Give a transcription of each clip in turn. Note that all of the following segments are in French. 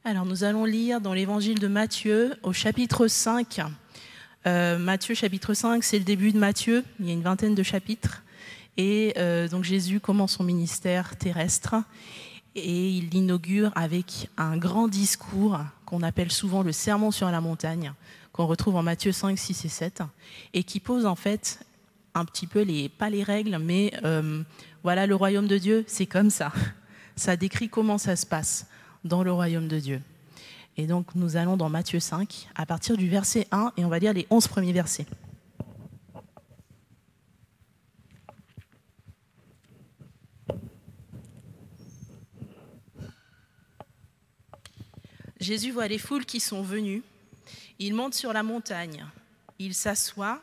Alors, nous allons lire dans l'évangile de Matthieu, au chapitre 5. Matthieu, chapitre 5, c'est le début de Matthieu. Il y a une vingtaine de chapitres. Et donc, Jésus commence son ministère terrestre. Et il l'inaugure avec un grand discours qu'on appelle souvent le sermon sur la montagne, qu'on retrouve en Matthieu 5, 6 et 7, et qui pose en fait un petit peu, pas les règles, mais voilà, le royaume de Dieu, c'est comme ça. Ça décrit comment ça se passe dans le royaume de Dieu. Et donc, nous allons dans Matthieu 5, à partir du verset 1, et on va lire les 11 premiers versets. Jésus voit les foules qui sont venues. Il monte sur la montagne. Il s'assoit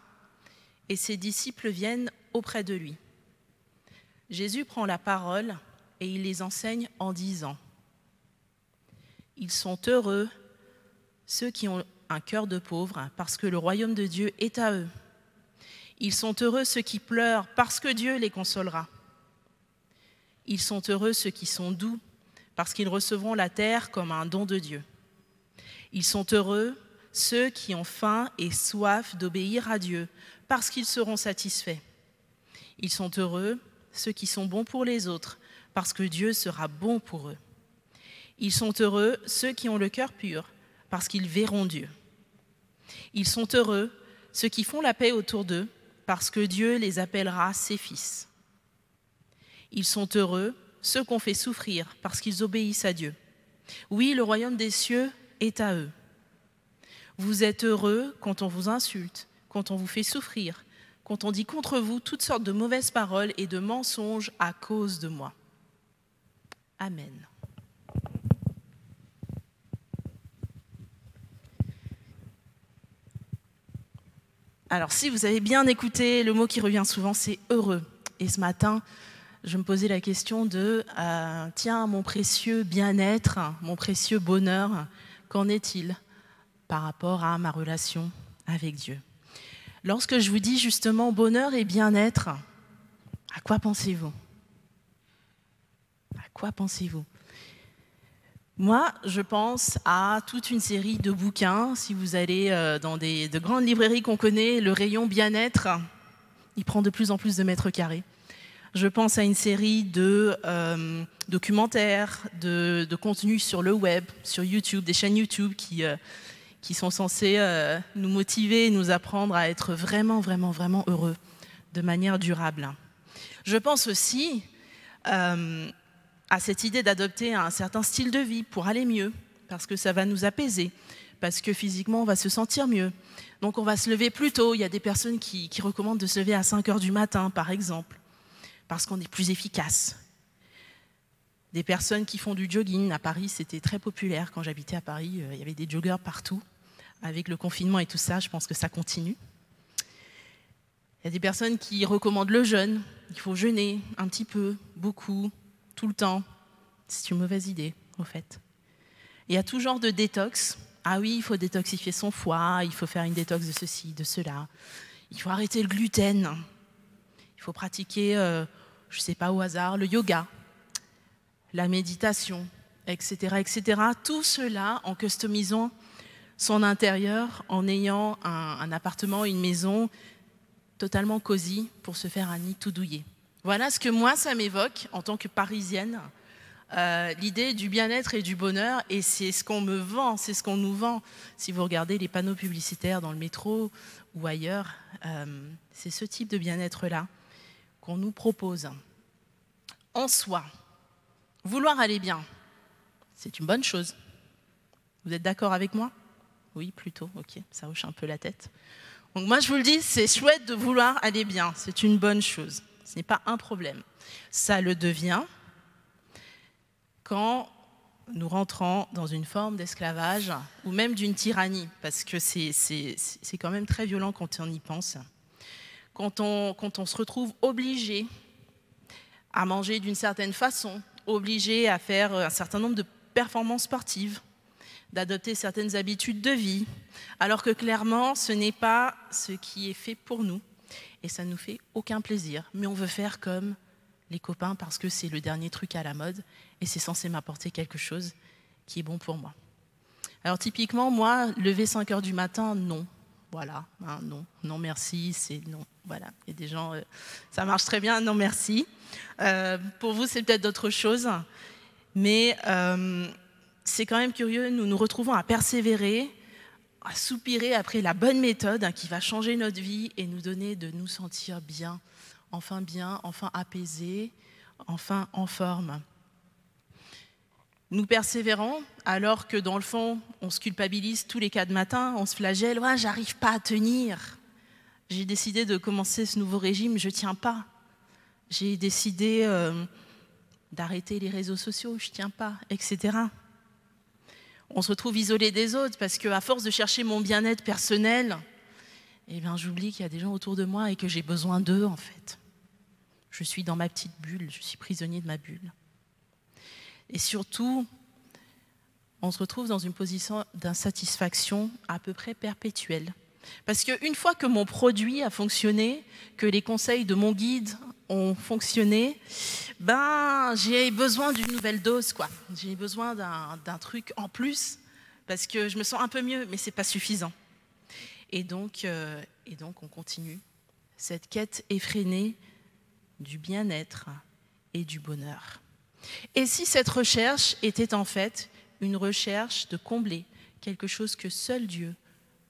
et ses disciples viennent auprès de lui. Jésus prend la parole et il les enseigne en disant : Ils sont heureux, ceux qui ont un cœur de pauvre, parce que le royaume de Dieu est à eux. Ils sont heureux ceux qui pleurent, parce que Dieu les consolera. Ils sont heureux ceux qui sont doux, parce qu'ils recevront la terre comme un don de Dieu. Ils sont heureux ceux qui ont faim et soif d'obéir à Dieu, parce qu'ils seront satisfaits. Ils sont heureux ceux qui sont bons pour les autres, parce que Dieu sera bon pour eux. Ils sont heureux ceux qui ont le cœur pur, parce qu'ils verront Dieu. Ils sont heureux ceux qui font la paix autour d'eux, parce que Dieu les appellera ses fils. Ils sont heureux ceux qu'on fait souffrir, parce qu'ils obéissent à Dieu. Oui, le royaume des cieux est à eux. Vous êtes heureux quand on vous insulte, quand on vous fait souffrir, quand on dit contre vous toutes sortes de mauvaises paroles et de mensonges à cause de moi. Amen. Alors, si vous avez bien écouté, le mot qui revient souvent, c'est « heureux ». Et ce matin, je me posais la question de tiens, mon précieux bien-être, mon précieux bonheur, qu'en est-il par rapport à ma relation avec Dieu ? Lorsque je vous dis justement bonheur et bien-être, à quoi pensez-vous ? À quoi pensez-vous ? Moi, je pense à toute une série de bouquins. Si vous allez dans de grandes librairies qu'on connaît, le rayon bien-être, il prend de plus en plus de mètres carrés. Je pense à une série de documentaires, de contenus sur le web, sur YouTube, des chaînes YouTube qui sont censées nous motiver, nous apprendre à être vraiment, vraiment, vraiment heureux de manière durable. Je pense aussi à cette idée d'adopter un certain style de vie pour aller mieux, parce que ça va nous apaiser, parce que physiquement, on va se sentir mieux. Donc, on va se lever plus tôt. Il y a des personnes qui recommandent de se lever à 5 heures du matin, par exemple, parce qu'on est plus efficace. Des personnes qui font du jogging. À Paris, c'était très populaire. Quand j'habitais à Paris, il y avait des joggeurs partout. Avec le confinement et tout ça, je pense que ça continue. Il y a des personnes qui recommandent le jeûne. Il faut jeûner un petit peu, beaucoup, tout le temps. C'est une mauvaise idée, au fait. Il y a tout genre de détox. Ah oui, il faut détoxifier son foie, il faut faire une détox de ceci, de cela. Il faut arrêter le gluten. Il faut pratiquer, je ne sais pas au hasard, le yoga, la méditation, etc., etc. Tout cela en customisant son intérieur, en ayant un appartement, une maison totalement cosy pour se faire un nid tout douillet. Voilà ce que moi, ça m'évoque en tant que Parisienne, l'idée du bien-être et du bonheur, et c'est ce qu'on me vend, c'est ce qu'on nous vend. Si vous regardez les panneaux publicitaires dans le métro ou ailleurs, c'est ce type de bien-être-là qu'on nous propose. En soi, vouloir aller bien, c'est une bonne chose. Vous êtes d'accord avec moi ? Oui, plutôt, ok, ça hoche un peu la tête. Donc moi, je vous le dis, c'est chouette de vouloir aller bien, c'est une bonne chose. Ce n'est pas un problème. Ça le devient quand nous rentrons dans une forme d'esclavage ou même d'une tyrannie, parce que c'est quand même très violent quand on y pense. Quand on se retrouve obligé à manger d'une certaine façon, obligé à faire un certain nombre de performances sportives, d'adopter certaines habitudes de vie, alors que clairement, ce n'est pas ce qui est fait pour nous. Et ça ne nous fait aucun plaisir. Mais on veut faire comme les copains parce que c'est le dernier truc à la mode et c'est censé m'apporter quelque chose qui est bon pour moi. Alors typiquement, moi, lever 5 heures du matin, non. Voilà, hein, non, non merci, c'est non. Voilà, il y a des gens, ça marche très bien, non merci. Pour vous, c'est peut-être d'autres choses, mais c'est quand même curieux, nous nous retrouvons à persévérer, à soupirer après la bonne méthode qui va changer notre vie et nous donner de nous sentir bien, enfin apaisés, enfin en forme. Nous persévérons alors que dans le fond, on se culpabilise tous les 4 matins, on se flagelle, ouais, j'arrive pas à tenir. J'ai décidé de commencer ce nouveau régime, je ne tiens pas. J'ai décidé d'arrêter les réseaux sociaux, je ne tiens pas, etc. On se retrouve isolé des autres parce qu'à force de chercher mon bien-être personnel, eh bien, j'oublie qu'il y a des gens autour de moi et que j'ai besoin d'eux en fait. Je suis dans ma petite bulle, je suis prisonnier de ma bulle. Et surtout, on se retrouve dans une position d'insatisfaction à peu près perpétuelle. Parce qu'une fois que mon produit a fonctionné, que les conseils de mon guide ont fonctionné, ben, j'ai besoin d'une nouvelle dose, quoi. J'ai besoin d'un truc en plus, parce que je me sens un peu mieux, mais ce n'est pas suffisant. Et donc, on continue cette quête effrénée du bien-être et du bonheur. Et si cette recherche était en fait une recherche de combler quelque chose que seul Dieu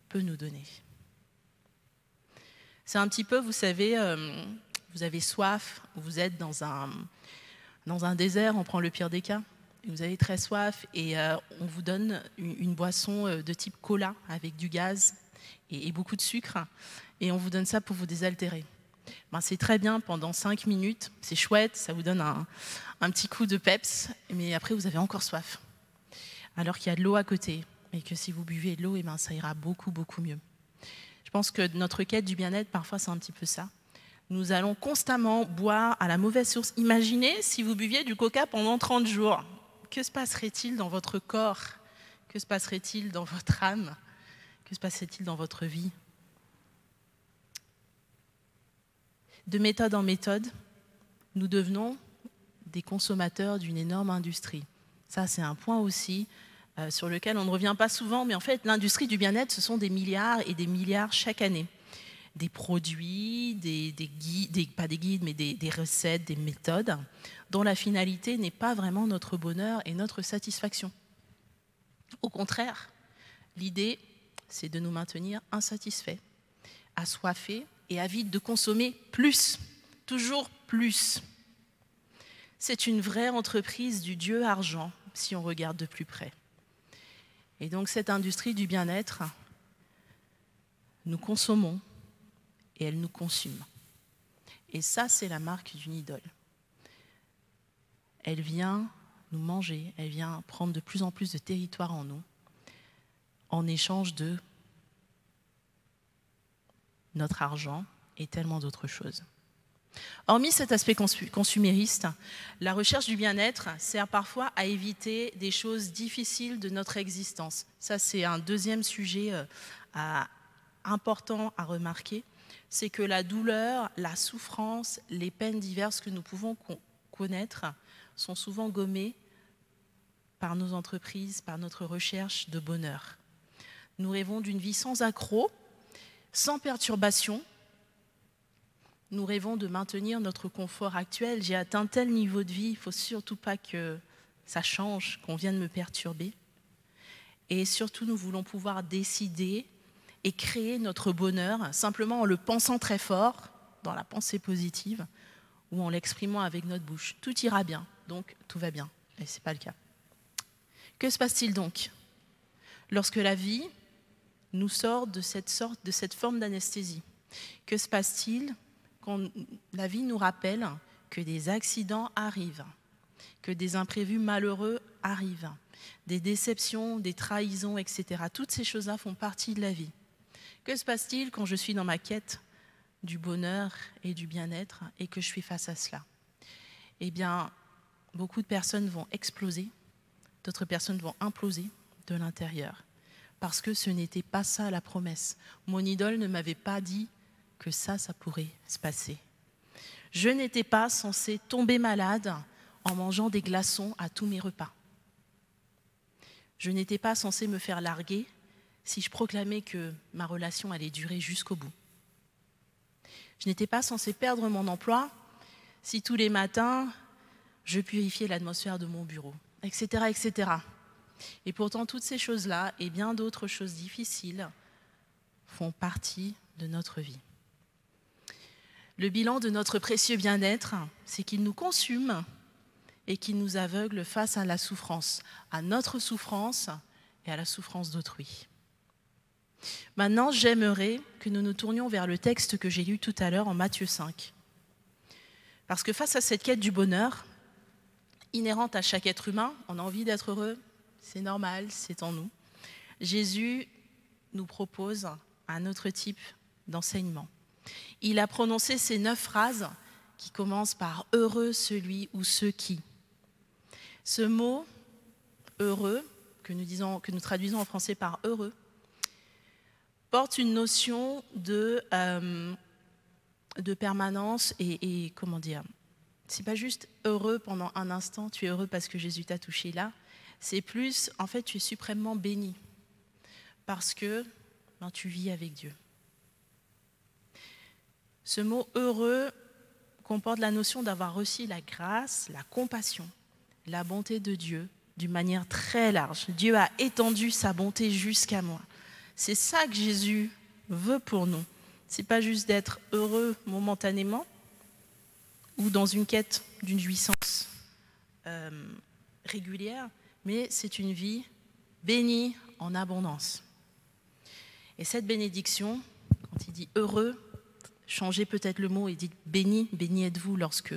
peut nous donner. C'est un petit peu, vous savez, vous avez soif, vous êtes dans un désert, on prend le pire des cas, et vous avez très soif et on vous donne une boisson de type cola avec du gaz et beaucoup de sucre, et on vous donne ça pour vous désaltérer. Ben, c'est très bien pendant 5 minutes, c'est chouette, ça vous donne un petit coup de peps, mais après vous avez encore soif. Alors qu'il y a de l'eau à côté, et que si vous buvez de l'eau, eh ben, ça ira beaucoup, beaucoup mieux. Je pense que notre quête du bien-être, parfois, c'est un petit peu ça. Nous allons constamment boire à la mauvaise source. Imaginez si vous buviez du coca pendant 30 jours. Que se passerait-il dans votre corps? Que se passerait-il dans votre âme? Que se passerait-il dans votre vie? De méthode en méthode, nous devenons des consommateurs d'une énorme industrie. Ça, c'est un point aussi sur lequel on ne revient pas souvent, mais en fait, l'industrie du bien-être, ce sont des milliards et des milliards chaque année. Des produits, des guides, pas des guides, mais des recettes, des méthodes, dont la finalité n'est pas vraiment notre bonheur et notre satisfaction. Au contraire, l'idée, c'est de nous maintenir insatisfaits, assoiffés et avides de consommer plus, toujours plus. C'est une vraie entreprise du dieu argent, si on regarde de plus près. Et donc cette industrie du bien-être, nous consommons et elle nous consume. Et ça, c'est la marque d'une idole. Elle vient nous manger, elle vient prendre de plus en plus de territoire en nous, en échange de notre argent et tellement d'autres choses. Hormis cet aspect consumériste, la recherche du bien-être sert parfois à éviter des choses difficiles de notre existence. Ça, c'est un deuxième sujet important à remarquer. C'est que la douleur, la souffrance, les peines diverses que nous pouvons connaître sont souvent gommées par nos entreprises, par notre recherche de bonheur. Nous rêvons d'une vie sans accroc, sans perturbation. Nous rêvons de maintenir notre confort actuel. J'ai atteint tel niveau de vie, il ne faut surtout pas que ça change, qu'on vienne me perturber. Et surtout, nous voulons pouvoir décider et créer notre bonheur simplement en le pensant très fort, dans la pensée positive, ou en l'exprimant avec notre bouche. Tout ira bien, donc tout va bien. Et ce n'est pas le cas. Que se passe-t-il donc lorsque la vie nous sort de cette forme d'anesthésie? Que se passe-t-il quand la vie nous rappelle que des accidents arrivent, que des imprévus malheureux arrivent, des déceptions, des trahisons, etc. Toutes ces choses-là font partie de la vie. Que se passe-t-il quand je suis dans ma quête du bonheur et du bien-être et que je suis face à cela? Eh bien, beaucoup de personnes vont exploser, d'autres personnes vont imploser de l'intérieur, parce que ce n'était pas ça la promesse. Mon idole ne m'avait pas dit que ça pourrait se passer. Je n'étais pas censée tomber malade en mangeant des glaçons à tous mes repas. Je n'étais pas censée me faire larguer si je proclamais que ma relation allait durer jusqu'au bout. Je n'étais pas censée perdre mon emploi si tous les matins, je purifiais l'atmosphère de mon bureau, etc., etc. Et pourtant, toutes ces choses-là et bien d'autres choses difficiles font partie de notre vie. Le bilan de notre précieux bien-être, c'est qu'il nous consume et qu'il nous aveugle face à la souffrance, à notre souffrance et à la souffrance d'autrui. Maintenant, j'aimerais que nous nous tournions vers le texte que j'ai lu tout à l'heure en Matthieu 5. Parce que face à cette quête du bonheur, inhérente à chaque être humain, on a envie d'être heureux, c'est normal, c'est en nous. Jésus nous propose un autre type d'enseignement. Il a prononcé ces 9 phrases qui commencent par « heureux celui ou ceux qui ». Ce mot « heureux », que nous traduisons en français par « heureux », porte une notion de permanence et comment dire, c'est pas juste heureux pendant un instant, tu es heureux parce que Jésus t'a touché là, c'est plus, en fait, tu es suprêmement béni parce que tu vis avec Dieu. Ce mot « heureux » comporte la notion d'avoir reçu la grâce, la compassion, la bonté de Dieu d'une manière très large. Dieu a étendu sa bonté jusqu'à moi. C'est ça que Jésus veut pour nous. Ce n'est pas juste d'être heureux momentanément ou dans une quête d'une jouissance régulière, mais c'est une vie bénie en abondance. Et cette bénédiction, quand il dit heureux, changez peut-être le mot et dites béni, béni êtes-vous lorsque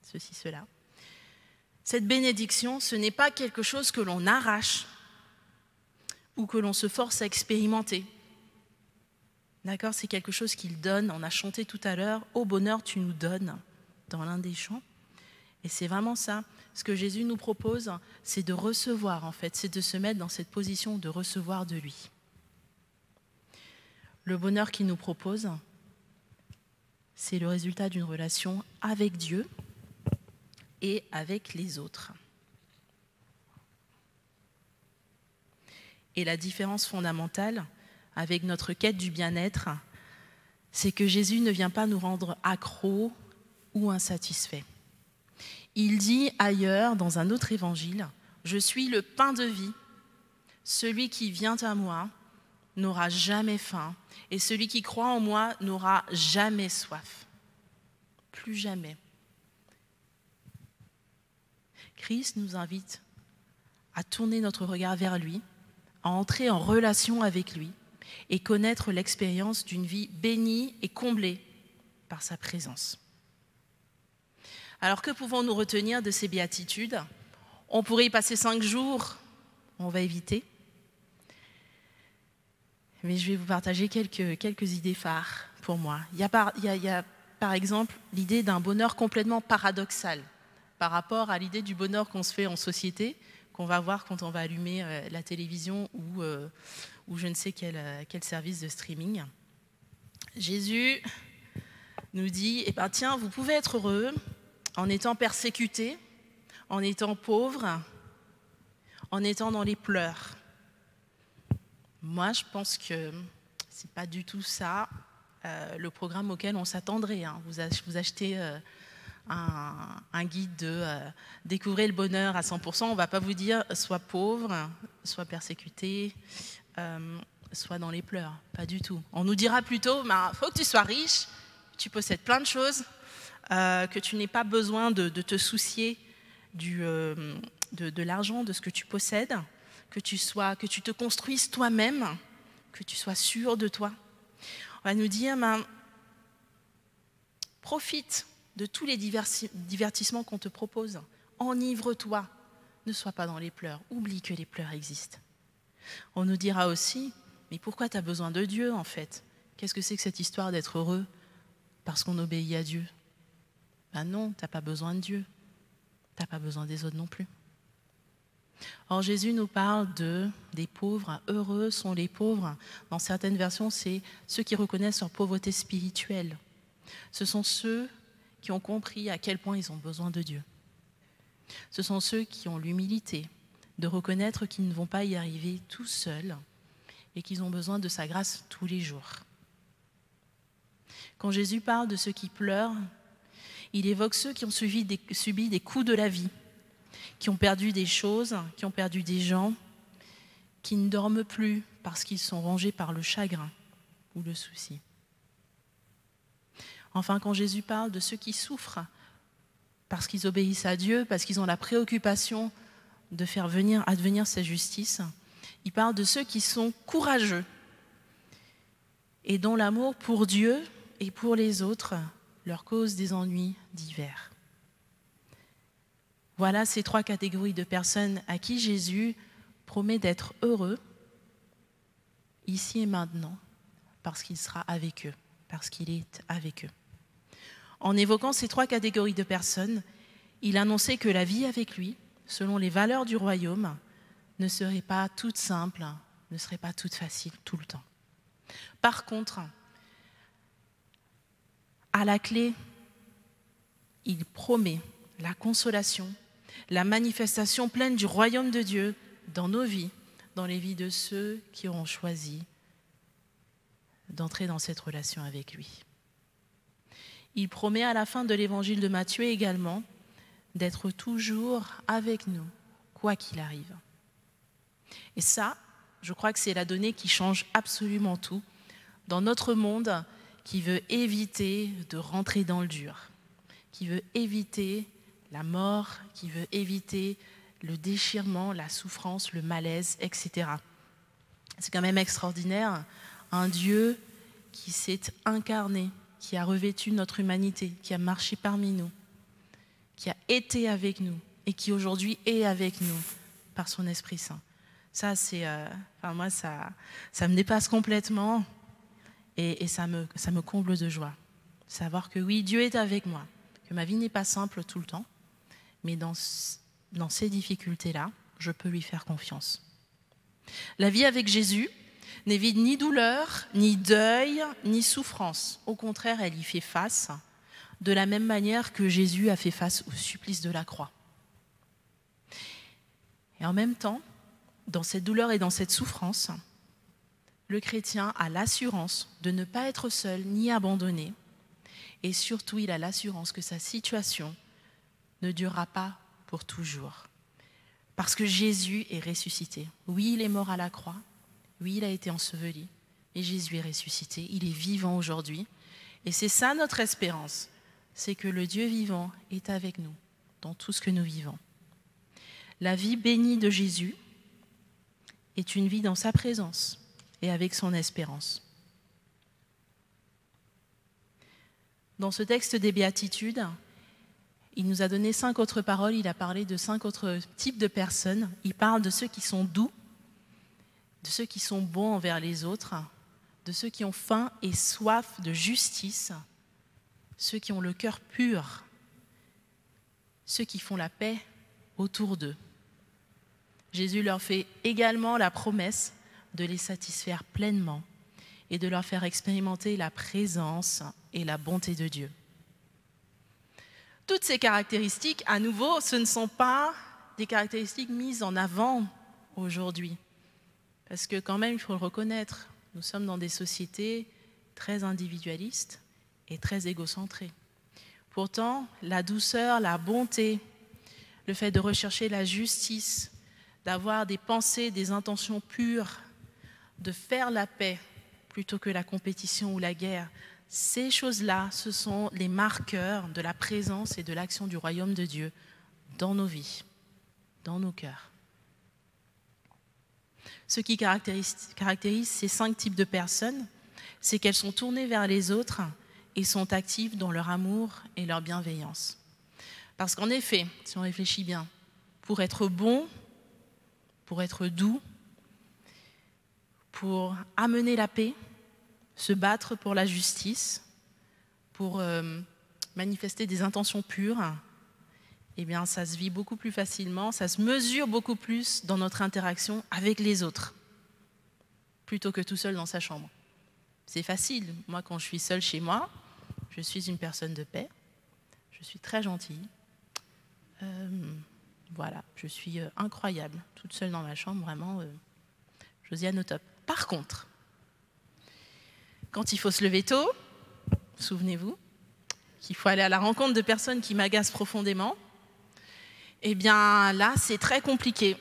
ceci, cela. Cette bénédiction, ce n'est pas quelque chose que l'on arrache ou que l'on se force à expérimenter. D'accord, c'est quelque chose qu'il donne. On a chanté tout à l'heure, « Au bonheur, tu nous donnes » dans l'un des chants. Et c'est vraiment ça. Ce que Jésus nous propose, c'est de recevoir, en fait. C'est de se mettre dans cette position de recevoir de lui. Le bonheur qu'il nous propose, c'est le résultat d'une relation avec Dieu et avec les autres. Et la différence fondamentale avec notre quête du bien-être, c'est que Jésus ne vient pas nous rendre accros ou insatisfaits. Il dit ailleurs, dans un autre évangile, « Je suis le pain de vie. Celui qui vient à moi n'aura jamais faim, et celui qui croit en moi n'aura jamais soif. » Plus jamais. Christ nous invite à tourner notre regard vers lui, à entrer en relation avec lui et connaître l'expérience d'une vie bénie et comblée par sa présence. Alors que pouvons-nous retenir de ces béatitudes? On pourrait y passer 5 jours, on va éviter. Mais je vais vous partager quelques idées phares pour moi. Il y a par exemple l'idée d'un bonheur complètement paradoxal par rapport à l'idée du bonheur qu'on se fait en société, qu'on va voir quand on va allumer la télévision ou je ne sais quel service de streaming. Jésus nous dit, tiens, vous pouvez être heureux en étant persécuté, en étant pauvre, en étant dans les pleurs. Moi, je pense que ce n'est pas du tout ça le programme auquel on s'attendrait. Hein. Vous achetez un guide de découvrir le bonheur à 100%, on ne va pas vous dire sois pauvre, sois persécuté, sois dans les pleurs. Pas du tout. On nous dira plutôt, faut que tu sois riche, tu possèdes plein de choses, que tu n'aies pas besoin de te soucier de l'argent, de ce que tu possèdes, que tu te construises toi-même, que tu sois sûr de toi. On va nous dire, profite de tous les divertissements qu'on te propose. Enivre-toi, ne sois pas dans les pleurs, oublie que les pleurs existent. On nous dira aussi, mais pourquoi tu as besoin de Dieu en fait? Qu'est-ce que c'est que cette histoire d'être heureux parce qu'on obéit à Dieu? Non, tu n'as pas besoin de Dieu, tu n'as pas besoin des autres non plus. Or Jésus nous parle des pauvres, heureux sont les pauvres. Dans certaines versions, c'est ceux qui reconnaissent leur pauvreté spirituelle. Ce sont ceux qui ont compris à quel point ils ont besoin de Dieu. Ce sont ceux qui ont l'humilité de reconnaître qu'ils ne vont pas y arriver tout seuls et qu'ils ont besoin de sa grâce tous les jours. Quand Jésus parle de ceux qui pleurent, il évoque ceux qui ont subi des coups de la vie, qui ont perdu des choses, qui ont perdu des gens, qui ne dorment plus parce qu'ils sont rongés par le chagrin ou le souci. Enfin, quand Jésus parle de ceux qui souffrent parce qu'ils obéissent à Dieu, parce qu'ils ont la préoccupation de faire advenir sa justice, il parle de ceux qui sont courageux et dont l'amour pour Dieu et pour les autres leur cause des ennuis divers. Voilà ces trois catégories de personnes à qui Jésus promet d'être heureux ici et maintenant parce qu'il sera avec eux, parce qu'il est avec eux. En évoquant ces trois catégories de personnes, il annonçait que la vie avec lui, selon les valeurs du royaume, ne serait pas toute simple, ne serait pas toute facile tout le temps. Par contre, à la clé, il promet la consolation, la manifestation pleine du royaume de Dieu dans nos vies, dans les vies de ceux qui auront choisi d'entrer dans cette relation avec lui. Il promet à la fin de l'évangile de Matthieu également d'être toujours avec nous, quoi qu'il arrive. Et ça, je crois que c'est la donnée qui change absolument tout dans notre monde qui veut éviter de rentrer dans le dur, qui veut éviter la mort, qui veut éviter le déchirement, la souffrance, le malaise, etc. C'est quand même extraordinaire, un Dieu qui s'est incarné, qui a revêtu notre humanité, qui a marché parmi nous, qui a été avec nous et qui aujourd'hui est avec nous par son Esprit Saint. Ça, moi, ça me dépasse complètement et ça me comble de joie. Savoir que oui, Dieu est avec moi, que ma vie n'est pas simple tout le temps, mais dans ces difficultés-là, je peux lui faire confiance. La vie avec Jésus n'évite ni douleur, ni deuil, ni souffrance. Au contraire, elle y fait face, de la même manière que Jésus a fait face au supplice de la croix. Et en même temps, dans cette douleur et dans cette souffrance, le chrétien a l'assurance de ne pas être seul ni abandonné. Et surtout, il a l'assurance que sa situation ne durera pas pour toujours. Parce que Jésus est ressuscité. Oui, il est mort à la croix. Oui, il a été enseveli. Et Jésus est ressuscité. Il est vivant aujourd'hui. Et c'est ça notre espérance. C'est que le Dieu vivant est avec nous dans tout ce que nous vivons. La vie bénie de Jésus est une vie dans sa présence et avec son espérance. Dans ce texte des Béatitudes, il nous a donné 5 autres paroles, il a parlé de 5 autres types de personnes. Il parle de ceux qui sont doux, de ceux qui sont bons envers les autres, de ceux qui ont faim et soif de justice, ceux qui ont le cœur pur, ceux qui font la paix autour d'eux. Jésus leur fait également la promesse de les satisfaire pleinement et de leur faire expérimenter la présence et la bonté de Dieu. Toutes ces caractéristiques, à nouveau, ce ne sont pas des caractéristiques mises en avant aujourd'hui. Parce que quand même, il faut le reconnaître, nous sommes dans des sociétés très individualistes et très égocentrées. Pourtant, la douceur, la bonté, le fait de rechercher la justice, d'avoir des pensées, des intentions pures, de faire la paix plutôt que la compétition ou la guerre, ces choses-là, ce sont les marqueurs de la présence et de l'action du royaume de Dieu dans nos vies, dans nos cœurs. Ce qui caractérise ces 5 types de personnes, c'est qu'elles sont tournées vers les autres et sont actives dans leur amour et leur bienveillance. Parce qu'en effet, si on réfléchit bien, pour être bon, pour être doux, pour amener la paix, se battre pour la justice, pour manifester des intentions pures, eh bien, ça se vit beaucoup plus facilement, ça se mesure beaucoup plus dans notre interaction avec les autres, plutôt que tout seul dans sa chambre. C'est facile. Moi, quand je suis seule chez moi, je suis une personne de paix, je suis très gentille. Voilà, je suis incroyable, toute seule dans ma chambre, vraiment, Josiane au top. Par contre, quand il faut se lever tôt, souvenez-vous, qu'il faut aller à la rencontre de personnes qui m'agacent profondément, eh bien là, c'est très compliqué.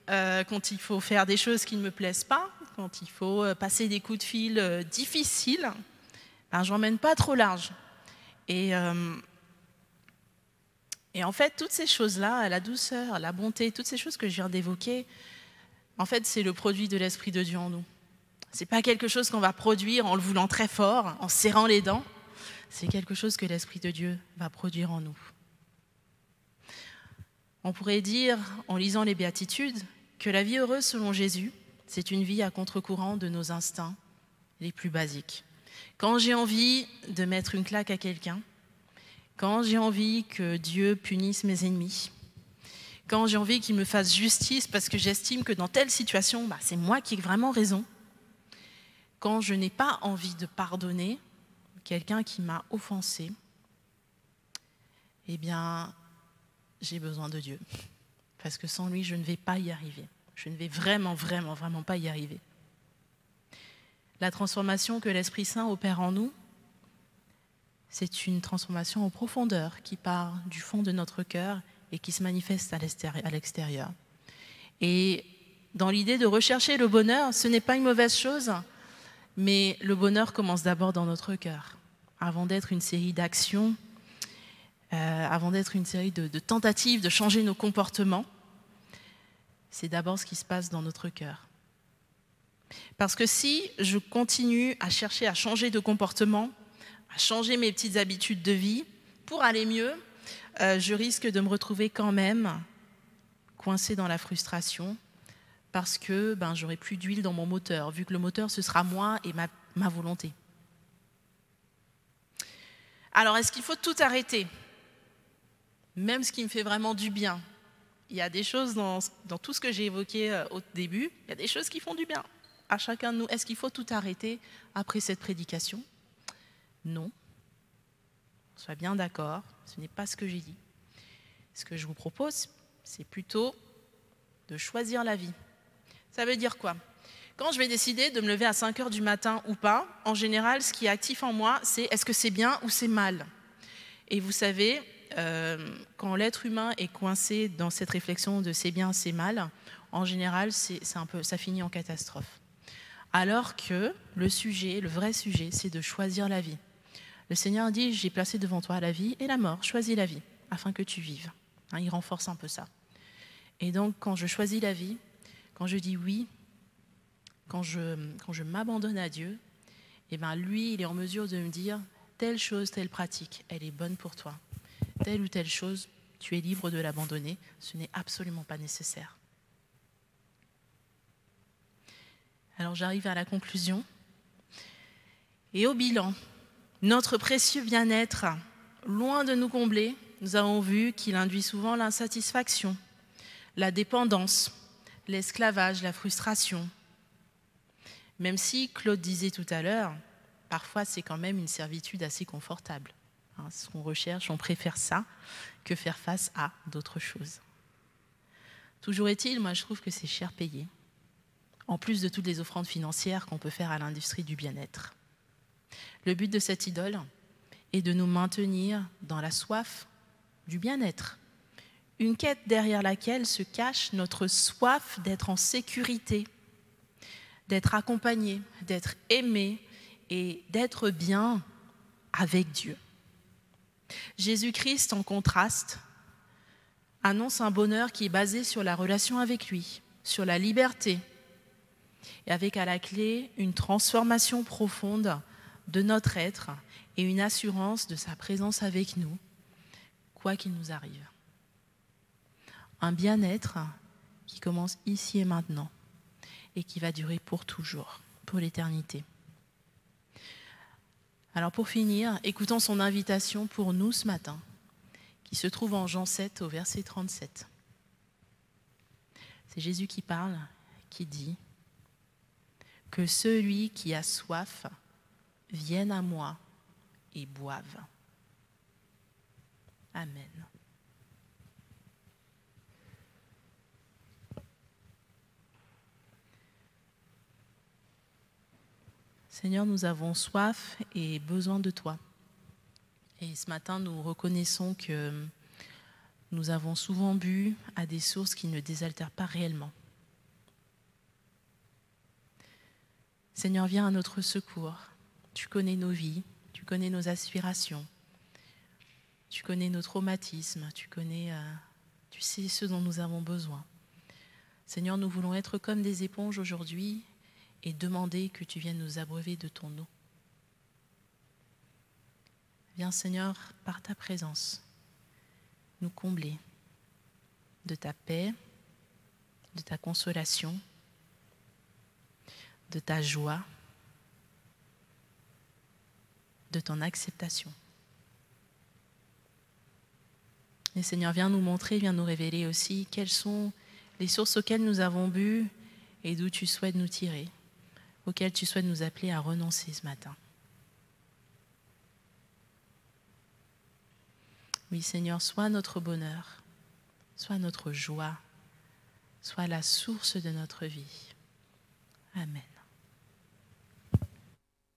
Quand il faut faire des choses qui ne me plaisent pas, quand il faut passer des coups de fil difficiles, ben, je n'emmène pas trop large. Et en fait, toutes ces choses-là, la douceur, la bonté, toutes ces choses que je viens d'évoquer, en fait, c'est le produit de l'Esprit de Dieu en nous. Ce n'est pas quelque chose qu'on va produire en le voulant très fort, en serrant les dents. C'est quelque chose que l'Esprit de Dieu va produire en nous. On pourrait dire, en lisant les Béatitudes, que la vie heureuse selon Jésus, c'est une vie à contre-courant de nos instincts les plus basiques. Quand j'ai envie de mettre une claque à quelqu'un, quand j'ai envie que Dieu punisse mes ennemis, quand j'ai envie qu'il me fasse justice parce que j'estime que dans telle situation, c'est moi qui ai vraiment raison, quand je n'ai pas envie de pardonner quelqu'un qui m'a offensé, eh bien, j'ai besoin de Dieu. Parce que sans lui, je ne vais pas y arriver. Je ne vais vraiment pas y arriver. La transformation que l'Esprit Saint opère en nous, c'est une transformation en profondeur qui part du fond de notre cœur et qui se manifeste à l'extérieur. Et dans l'idée de rechercher le bonheur, ce n'est pas une mauvaise chose, mais le bonheur commence d'abord dans notre cœur, avant d'être une série d'actions, avant d'être une série de tentatives de changer nos comportements. C'est d'abord ce qui se passe dans notre cœur. Parce que si je continue à chercher à changer de comportement, à changer mes petites habitudes de vie, pour aller mieux, je risque de me retrouver quand même coincée dans la frustration parce que j'aurai plus d'huile dans mon moteur, vu que le moteur, ce sera moi et ma volonté. Alors, est-ce qu'il faut tout arrêter? Même ce qui me fait vraiment du bien. Il y a des choses dans tout ce que j'ai évoqué au début, il y a des choses qui font du bien à chacun de nous. Est-ce qu'il faut tout arrêter après cette prédication? Non. Sois bien d'accord, ce n'est pas ce que j'ai dit. Ce que je vous propose, c'est plutôt de choisir la vie. Ça veut dire quoi? Quand je vais décider de me lever à 5 heures du matin ou pas, en général, ce qui est actif en moi, c'est est-ce que c'est bien ou c'est mal? Et vous savez, quand l'être humain est coincé dans cette réflexion de c'est bien, c'est mal, en général, ça finit en catastrophe. Alors que le vrai sujet, c'est de choisir la vie. Le Seigneur dit, j'ai placé devant toi la vie et la mort, choisis la vie, afin que tu vives. Il renforce un peu ça. Et donc, quand je choisis la vie, quand je dis oui, quand je m'abandonne à Dieu, eh bien, lui, il est en mesure de me dire, telle chose, telle pratique, elle est bonne pour toi. Telle ou telle chose, tu es libre de l'abandonner, ce n'est absolument pas nécessaire. Alors j'arrive à la conclusion. Et au bilan, notre précieux bien-être, loin de nous combler, nous avons vu qu'il induit souvent l'insatisfaction, la dépendance, l'esclavage, la frustration. Même si, Claude disait tout à l'heure, parfois c'est quand même une servitude assez confortable. Ce qu'on recherche, on préfère ça que faire face à d'autres choses. Toujours est-il, moi je trouve que c'est cher payé, en plus de toutes les offrandes financières qu'on peut faire à l'industrie du bien-être. Le but de cette idole est de nous maintenir dans la soif du bien-être, une quête derrière laquelle se cache notre soif d'être en sécurité, d'être accompagné, d'être aimé et d'être bien avec Dieu. Jésus-Christ, en contraste, annonce un bonheur qui est basé sur la relation avec lui, sur la liberté, et avec à la clé une transformation profonde de notre être et une assurance de sa présence avec nous, quoi qu'il nous arrive. Un bien-être qui commence ici et maintenant et qui va durer pour toujours, pour l'éternité. Alors pour finir, écoutons son invitation pour nous ce matin, qui se trouve en Jean 7 au verset 37. C'est Jésus qui parle, qui dit « Que celui qui a soif vienne à moi et boive. » Amen. Seigneur, nous avons soif et besoin de toi. Et ce matin, nous reconnaissons que nous avons souvent bu à des sources qui ne désaltèrent pas réellement. Seigneur, viens à notre secours. Tu connais nos vies, tu connais nos aspirations, tu connais nos traumatismes, tu sais ce dont nous avons besoin. Seigneur, nous voulons être comme des éponges aujourd'hui et demander que tu viennes nous abreuver de ton eau. Viens, Seigneur, par ta présence, nous combler de ta paix, de ta consolation, de ta joie, de ton acceptation. Et Seigneur, viens nous montrer, viens nous révéler aussi quelles sont les sources auxquelles nous avons bu et d'où tu souhaites nous tirer, auxquelles tu souhaites nous appeler à renoncer ce matin. Oui, Seigneur, sois notre bonheur, sois notre joie, sois la source de notre vie. Amen.